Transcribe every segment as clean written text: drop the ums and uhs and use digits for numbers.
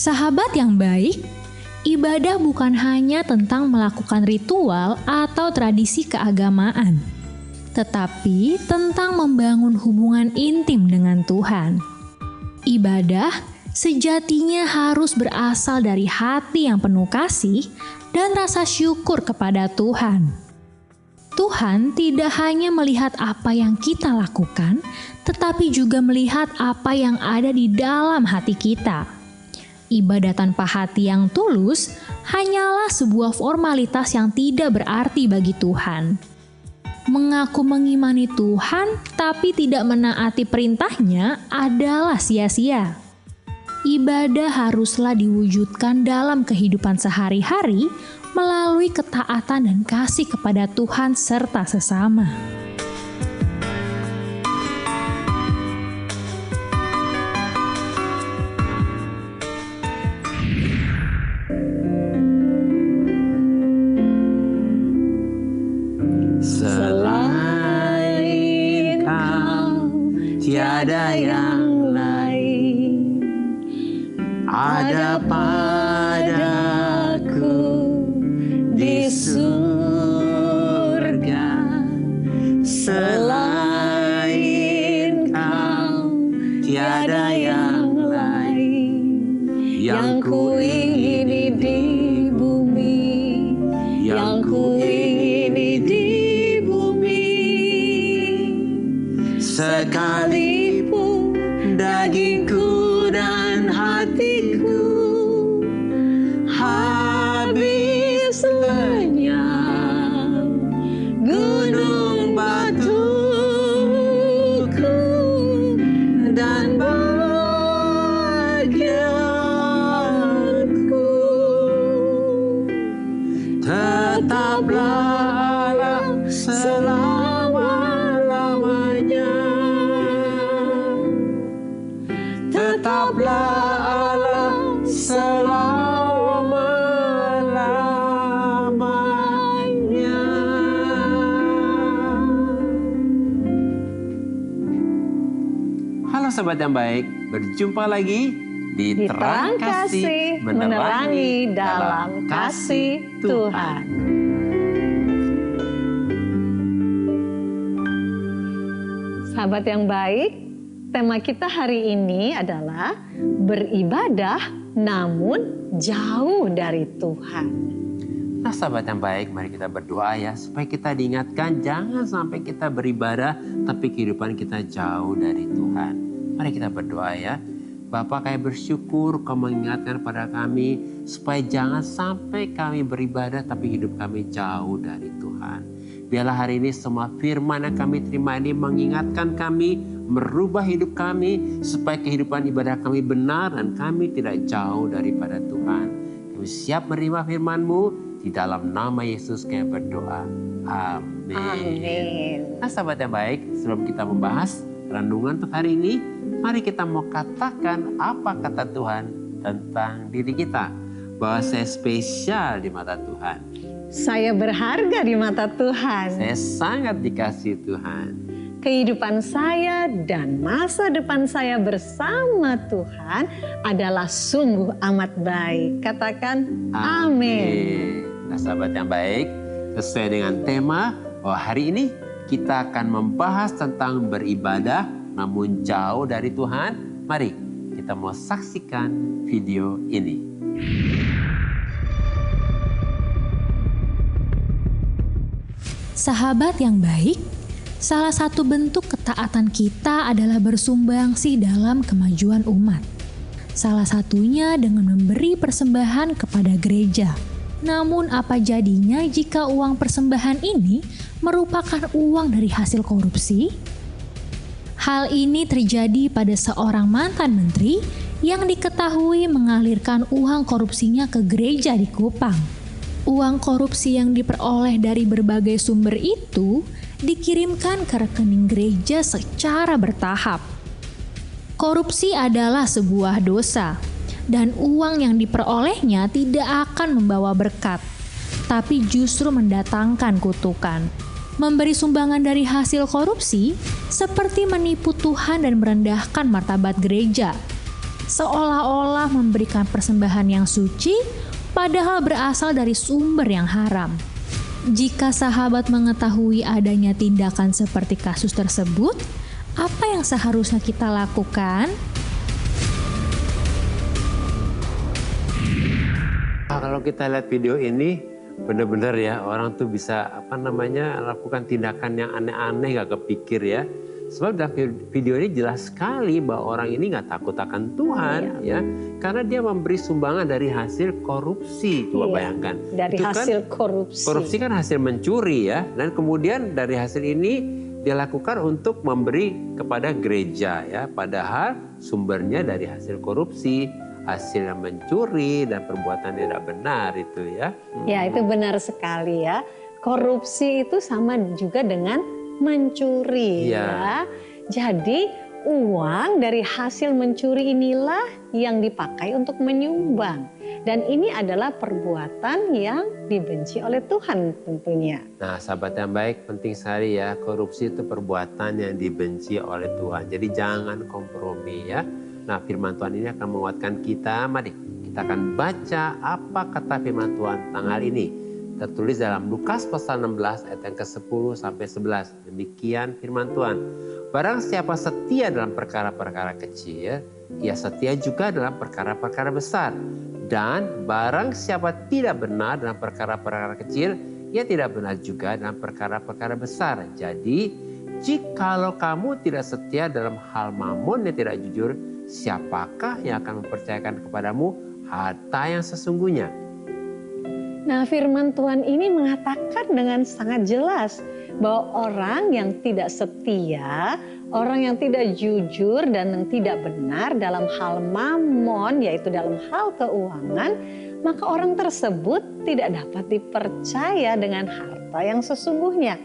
Sahabat yang baik, ibadah bukan hanya tentang melakukan ritual atau tradisi keagamaan, tetapi tentang membangun hubungan intim dengan Tuhan. Ibadah sejatinya harus berasal dari hati yang penuh kasih dan rasa syukur kepada Tuhan. Tuhan tidak hanya melihat apa yang kita lakukan, tetapi juga melihat apa yang ada di dalam hati kita. Ibadah tanpa hati yang tulus hanyalah sebuah formalitas yang tidak berarti bagi Tuhan. Mengaku mengimani Tuhan tapi tidak menaati perintahnya adalah sia-sia. Ibadah haruslah diwujudkan dalam kehidupan sehari-hari melalui ketaatan dan kasih kepada Tuhan serta sesama. Selain Kau tiada yang lain, ada padaku di surga. Selain Kau tiada yang lain, yang ku ingini di bumi, yang ku ingini di sekalipun dagingku dan hatiku habis lenyap, gunung batuku dan bahagiaku tetaplah Allah tetaplah Allah selama-lamanya. Halo sahabat yang baik, berjumpa lagi di Terang Kasih Menerangi dalam Kasih Tuhan. Sahabat yang baik, tema kita hari ini adalah beribadah namun jauh dari Tuhan. Nah sahabat yang baik, mari kita berdoa ya supaya kita diingatkan jangan sampai kita beribadah tapi kehidupan kita jauh dari Tuhan. Mari kita berdoa ya. Bapa, kami bersyukur Kau mengingatkan pada kami supaya jangan sampai kami beribadah tapi hidup kami jauh dari Tuhan. Biarlah hari ini semua firman yang kami terima ini mengingatkan kami, merubah hidup kami supaya kehidupan ibadah kami benar dan kami tidak jauh daripada Tuhan. Kami siap menerima firman-Mu, di dalam nama Yesus kami berdoa. Amin. Amin. Nah sahabat yang baik, sebelum kita membahas renungan untuk hari ini, mari kita mau katakan apa kata Tuhan tentang diri kita. Bahwa saya spesial di mata Tuhan. Saya berharga di mata Tuhan. Saya sangat dikasihi Tuhan. Kehidupan saya dan masa depan saya bersama Tuhan adalah sungguh amat baik. Katakan amin. Nah sahabat yang baik, sesuai dengan tema bahwa hari ini kita akan membahas tentang beribadah namun jauh dari Tuhan. Mari kita mau saksikan video ini. Sahabat yang baik, salah satu bentuk ketaatan kita adalah bersumbangsih dalam kemajuan umat. Salah satunya dengan memberi persembahan kepada gereja. Namun apa jadinya jika uang persembahan ini merupakan uang dari hasil korupsi? Hal ini terjadi pada seorang mantan menteri yang diketahui mengalirkan uang korupsinya ke gereja di Kupang. Uang korupsi yang diperoleh dari berbagai sumber itu dikirimkan ke rekening gereja secara bertahap. Korupsi adalah sebuah dosa, dan uang yang diperolehnya tidak akan membawa berkat, tapi justru mendatangkan kutukan. Memberi sumbangan dari hasil korupsi seperti menipu Tuhan dan merendahkan martabat gereja. seolah-olah memberikan persembahan yang suci, padahal berasal dari sumber yang haram. Jika sahabat mengetahui adanya tindakan seperti kasus tersebut, apa yang seharusnya kita lakukan? Kalau kita lihat video ini, benar-benar ya orang tuh bisa lakukan tindakan yang aneh-aneh, gak kepikir ya. Sebab dalam video ini jelas sekali bahwa orang ini gak takut akan Tuhan ya, karena dia memberi sumbangan dari hasil korupsi. Coba bayangkan. Dari itu hasil kan, korupsi. Korupsi kan hasil mencuri ya, dan kemudian dari hasil ini dia lakukan untuk memberi kepada gereja ya, padahal sumbernya dari hasil korupsi, hasil yang mencuri dan perbuatan tidak benar itu ya. Ya, itu benar sekali ya. Korupsi itu sama juga dengan mencuri ya. Jadi uang dari hasil mencuri inilah yang dipakai untuk menyumbang. Dan ini adalah perbuatan yang dibenci oleh Tuhan tentunya. Nah, sahabat yang baik, penting sekali ya, korupsi itu perbuatan yang dibenci oleh Tuhan. Jadi jangan kompromi ya. Nah, firman Tuhan ini akan menguatkan kita. Mari kita akan baca apa kata firman Tuhan tentang hal ini. Tertulis dalam Lukas pasal 16 ayat yang ke-10 sampai 11. Demikian firman Tuhan. Barang siapa setia dalam perkara-perkara kecil, ia setia juga dalam perkara-perkara besar. Dan barang siapa tidak benar dalam perkara-perkara kecil, ia tidak benar juga dalam perkara-perkara besar. Jadi, jikalau kamu tidak setia dalam hal mamon yang tidak jujur, siapakah yang akan mempercayakan kepadamu harta yang sesungguhnya? Nah, firman Tuhan ini mengatakan dengan sangat jelas bahwa orang yang tidak setia, orang yang tidak jujur dan yang tidak benar dalam hal mamon, yaitu dalam hal keuangan, maka orang tersebut tidak dapat dipercaya dengan harta yang sesungguhnya.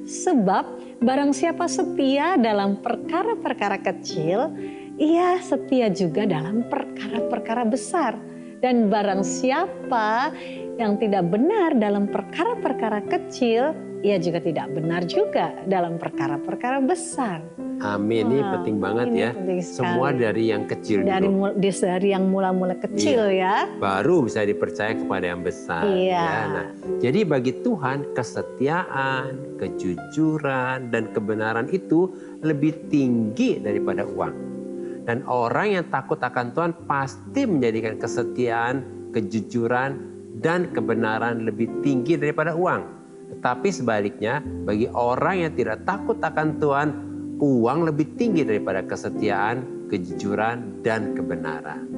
Sebab barang siapa setia dalam perkara-perkara kecil, ia setia juga dalam perkara-perkara besar. Dan barang siapa yang tidak benar dalam perkara-perkara kecil, ia juga tidak benar juga dalam perkara-perkara besar. Amin, ini penting banget ya. Semua dari yang kecil dulu. Dari yang mula-mula kecil ya. Baru bisa dipercaya kepada yang besar. Iya. Ya. Nah, jadi bagi Tuhan kesetiaan, kejujuran, dan kebenaran itu lebih tinggi daripada uang. Dan orang yang takut akan Tuhan pasti menjadikan kesetiaan, kejujuran, dan kebenaran lebih tinggi daripada uang. Tetapi sebaliknya, bagi orang yang tidak takut akan Tuhan, uang lebih tinggi daripada kesetiaan, kejujuran, dan kebenaran.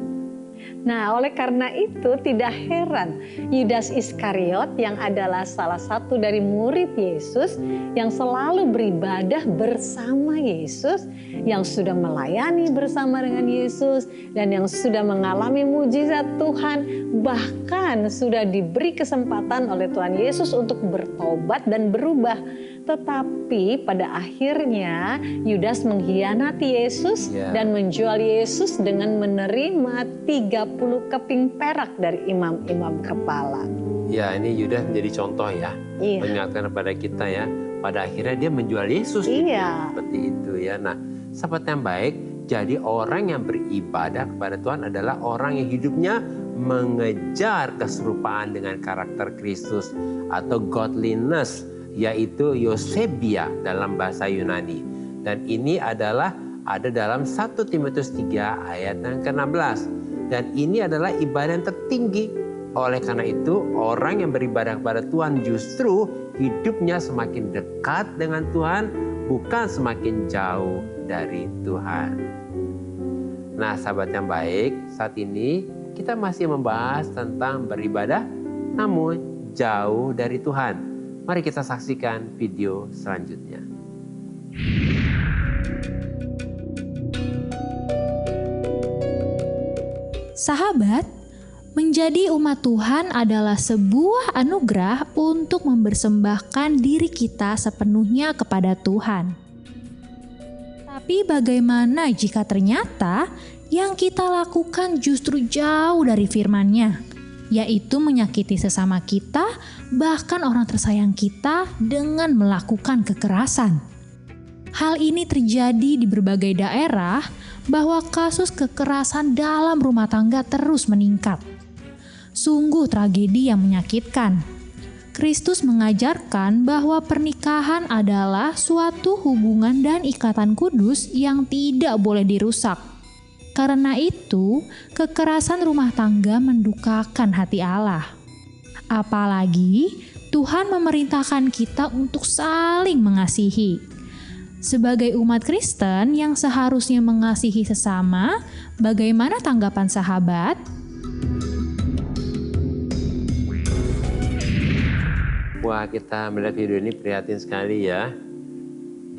Nah, oleh karena itu tidak heran Yudas Iskariot yang adalah salah satu dari murid Yesus yang selalu beribadah bersama Yesus, yang sudah melayani bersama dengan Yesus dan yang sudah mengalami mujizat Tuhan, bahkan sudah diberi kesempatan oleh Tuhan Yesus untuk bertobat dan berubah. Tetapi pada akhirnya Yudas mengkhianati Yesus dan menjual Yesus dengan menerima 30 keping perak dari imam-imam kepala. Ya, ini Yudas menjadi contoh ya. Mengingatkan kepada kita ya. Pada akhirnya dia menjual Yesus. Seperti itu ya. Nah, sahabat yang baik, jadi orang yang beribadah kepada Tuhan adalah orang yang hidupnya mengejar keserupaan dengan karakter Kristus atau godliness, yaitu Eusebia dalam bahasa Yunani. Dan ini adalah ada dalam 1 Timotius 3 ayat yang ke-16. Dan ini adalah ibadah yang tertinggi. Oleh karena itu, orang yang beribadah kepada Tuhan justru hidupnya semakin dekat dengan Tuhan, bukan semakin jauh dari Tuhan. Nah, sahabat yang baik, saat ini kita masih membahas tentang beribadah namun jauh dari Tuhan. Mari kita saksikan video selanjutnya. Sahabat, menjadi umat Tuhan adalah sebuah anugerah untuk mempersembahkan diri kita sepenuhnya kepada Tuhan. Tapi bagaimana jika ternyata yang kita lakukan justru jauh dari firman-Nya? Yaitu menyakiti sesama kita, bahkan orang tersayang kita dengan melakukan kekerasan. Hal ini terjadi di berbagai daerah, bahwa kasus kekerasan dalam rumah tangga terus meningkat. Sungguh tragedi yang menyakitkan. Kristus mengajarkan bahwa pernikahan adalah suatu hubungan dan ikatan kudus yang tidak boleh dirusak. Karena itu, kekerasan rumah tangga mendukakan hati Allah. Apalagi Tuhan memerintahkan kita untuk saling mengasihi. Sebagai umat Kristen yang seharusnya mengasihi sesama, bagaimana tanggapan sahabat? Wah, kita melihat video ini prihatin sekali ya.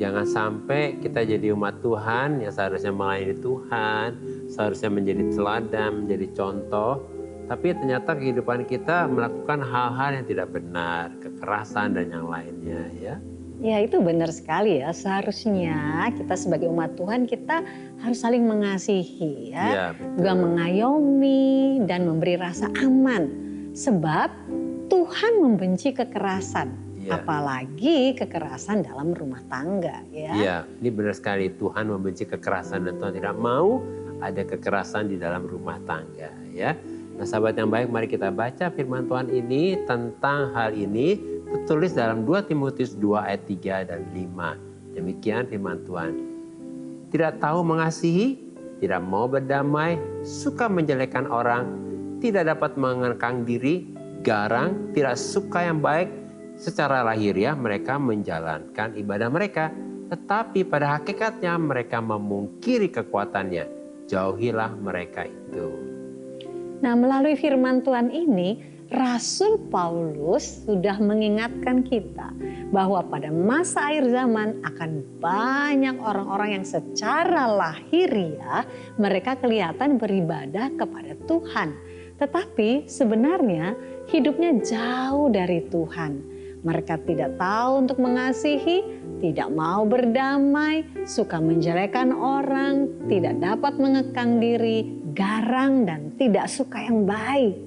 Jangan sampai kita jadi umat Tuhan yang seharusnya melayani Tuhan, seharusnya menjadi teladan, menjadi contoh. Tapi ternyata kehidupan kita melakukan hal-hal yang tidak benar, kekerasan dan yang lainnya ya. Ya itu benar sekali ya, seharusnya kita sebagai umat Tuhan kita harus saling mengasihi ya, juga mengayomi dan memberi rasa aman. Sebab Tuhan membenci kekerasan, apalagi kekerasan dalam rumah tangga ya. Iya, ini benar sekali, Tuhan membenci kekerasan dan Tuhan tidak mau ada kekerasan di dalam rumah tangga ya. Nah sahabat yang baik, mari kita baca firman Tuhan ini tentang hal ini. Tertulis dalam 2 Timotius 2 ayat 3 dan 5. Demikian firman Tuhan. Tidak tahu mengasihi, tidak mau berdamai, suka menjelekkan orang, tidak dapat mengekang diri, garang, tidak suka yang baik. Secara lahiriah mereka menjalankan ibadah mereka, tetapi pada hakikatnya mereka memungkiri kekuatannya. Jauhilah mereka itu. Nah, melalui firman Tuhan ini, Rasul Paulus sudah mengingatkan kita bahwa pada masa akhir zaman akan banyak orang-orang yang secara lahiriah mereka kelihatan beribadah kepada Tuhan. Tetapi sebenarnya hidupnya jauh dari Tuhan. Mereka tidak tahu untuk mengasihi, tidak mau berdamai, suka menjelekkan orang, tidak dapat mengekang diri, garang dan tidak suka yang baik.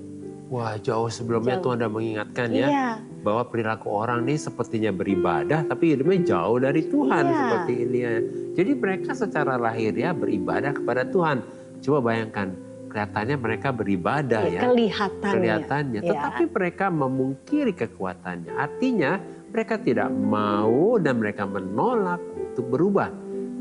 Wah, jauh sebelumnya Tuhan sudah mengingatkan ya, bahwa perilaku orang ini sepertinya beribadah tapi hidupnya jauh dari Tuhan seperti ini ya. Jadi mereka secara lahiriah beribadah kepada Tuhan. Coba bayangkan, kelihatannya mereka beribadah ya. Kelihatannya. Tetapi mereka memungkiri kekuatannya. Artinya mereka tidak mau dan mereka menolak untuk berubah.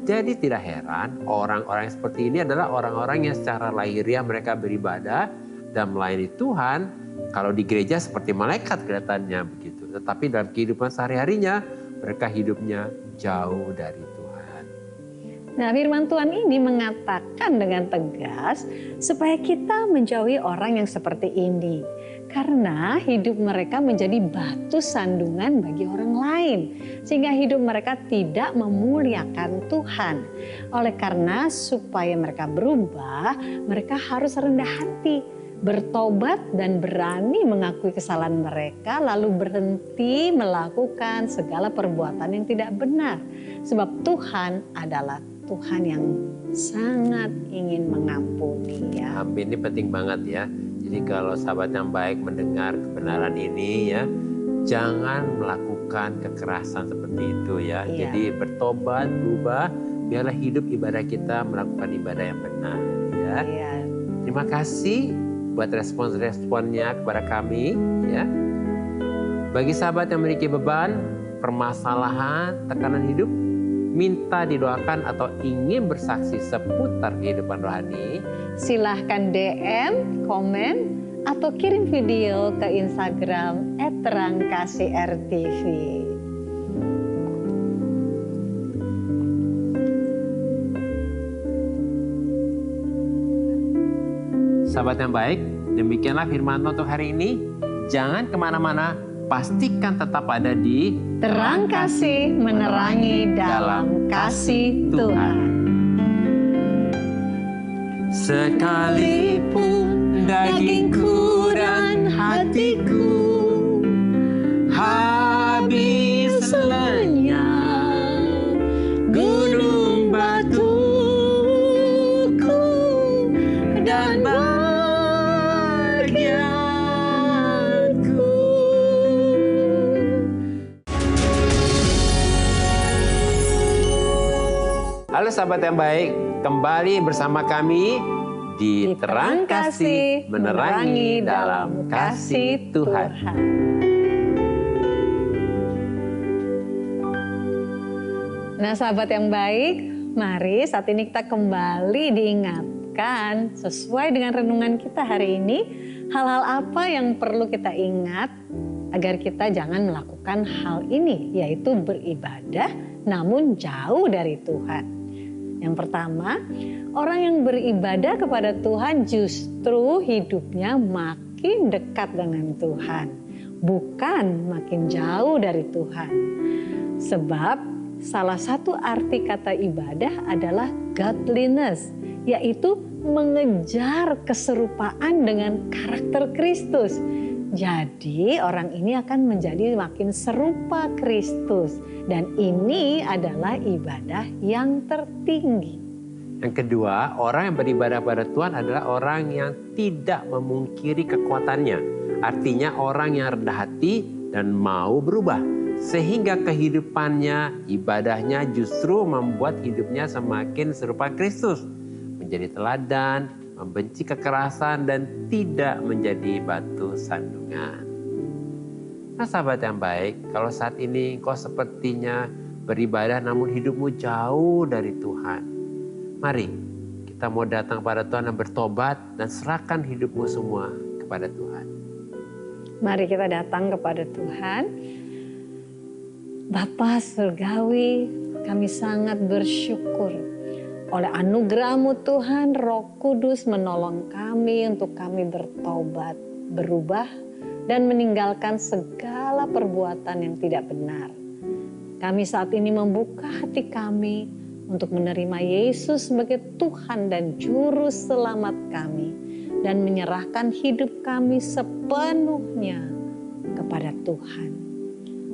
Jadi tidak heran orang-orang seperti ini adalah orang-orang yang secara lahiriah mereka beribadah dan melayani Tuhan. Kalau di gereja seperti malaikat kelihatannya begitu. Tetapi dalam kehidupan sehari-harinya mereka hidupnya jauh dari Tuhan. Nah, firman Tuhan ini mengatakan dengan tegas supaya kita menjauhi orang yang seperti ini. Karena hidup mereka menjadi batu sandungan bagi orang lain. Sehingga hidup mereka tidak memuliakan Tuhan. Oleh karena supaya mereka berubah, mereka harus rendah hati, bertobat dan berani mengakui kesalahan mereka, lalu berhenti melakukan segala perbuatan yang tidak benar. Sebab Tuhan adalah Tuhan yang sangat ingin mengampuni ya. Amin, ini penting banget ya. Jadi kalau sahabat yang baik mendengar kebenaran ini ya, jangan melakukan kekerasan seperti itu ya. Jadi bertobat, berubah, biarlah hidup ibadah kita melakukan ibadah yang benar ya. Terima kasih buat respon-responnya kepada kami ya. Bagi sahabat yang memiliki beban, permasalahan, tekanan hidup, minta didoakan atau ingin bersaksi seputar kehidupan rohani, silahkan DM, komen, atau kirim video ke Instagram @terangkasih_RTV. Sahabat yang baik, demikianlah firman Tuhan untuk hari ini. Jangan kemana-mana, pastikan tetap ada di Terang Kasih, menerangi dalam kasih Tuhan. Sekalipun dagingku dan hatiku habis lenyap, gunung batuku dan Halo sahabat yang baik, kembali bersama kami di Terang Kasih, menerangi dalam kasih Tuhan. Nah sahabat yang baik, mari saat ini kita kembali diingatkan sesuai dengan renungan kita hari ini, hal-hal apa yang perlu kita ingat agar kita jangan melakukan hal ini, yaitu beribadah namun jauh dari Tuhan. Yang pertama, orang yang beribadah kepada Tuhan justru hidupnya makin dekat dengan Tuhan, bukan makin jauh dari Tuhan. Sebab salah satu arti kata ibadah adalah godliness, yaitu mengejar keserupaan dengan karakter Kristus. Jadi orang ini akan menjadi makin serupa Kristus, dan ini adalah ibadah yang tertinggi. Yang kedua, orang yang beribadah pada Tuhan adalah orang yang tidak memungkiri kekuatannya. Artinya orang yang rendah hati dan mau berubah. Sehingga kehidupannya, ibadahnya justru membuat hidupnya semakin serupa Kristus. Menjadi teladan, membenci kekerasan, dan tidak menjadi batu sandungan. Nah sahabat yang baik, kalau saat ini engkau sepertinya beribadah namun hidupmu jauh dari Tuhan. Mari kita mau datang pada Tuhan dan bertobat dan serahkan hidupmu semua kepada Tuhan. Mari kita datang kepada Tuhan. Bapa Surgawi, kami sangat bersyukur oleh anugerah-Mu Tuhan, Roh Kudus menolong kami untuk kami bertobat, berubah, dan meninggalkan segala perbuatan yang tidak benar. Kami saat ini membuka hati kami untuk menerima Yesus sebagai Tuhan dan Juru Selamat kami, dan menyerahkan hidup kami sepenuhnya kepada Tuhan.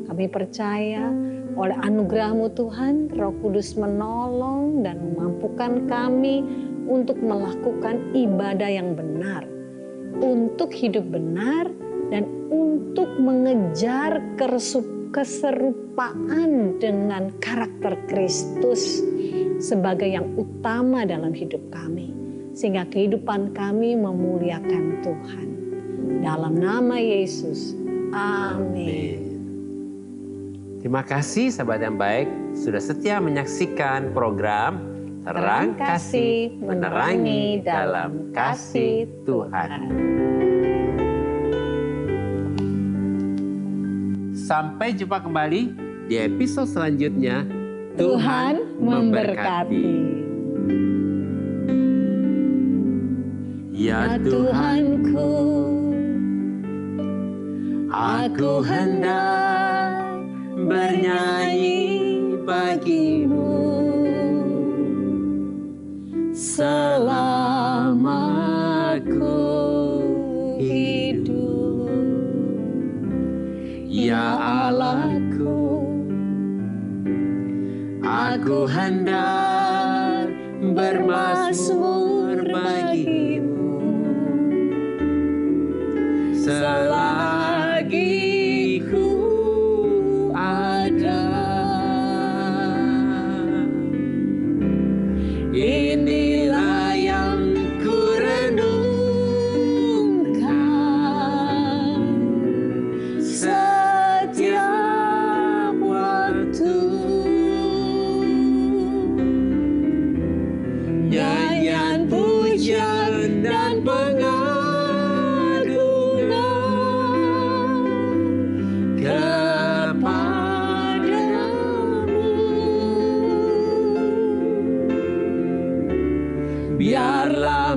Kami percaya oleh anugerah-Mu Tuhan, Roh Kudus menolong dan memampukan kami untuk melakukan ibadah yang benar, untuk hidup benar, dan untuk mengejar keserupaan dengan karakter Kristus sebagai yang utama dalam hidup kami, sehingga kehidupan kami memuliakan Tuhan. Dalam nama Yesus, amin. Terima kasih sahabat yang baik sudah setia menyaksikan program Terang Kasih, menerangi dalam kasih Tuhan. Sampai jumpa kembali di episode selanjutnya. Tuhan memberkati. Ya Tuhanku, aku hendak bernyanyi bagimu selama ku hidup. Ya Allahku, aku hendak bermazmur bagimu selagi ku ada. Inilah yang ku renungkan setiap waktu. Nyanyian pujian dan pengagungan kepadamu. Biarlah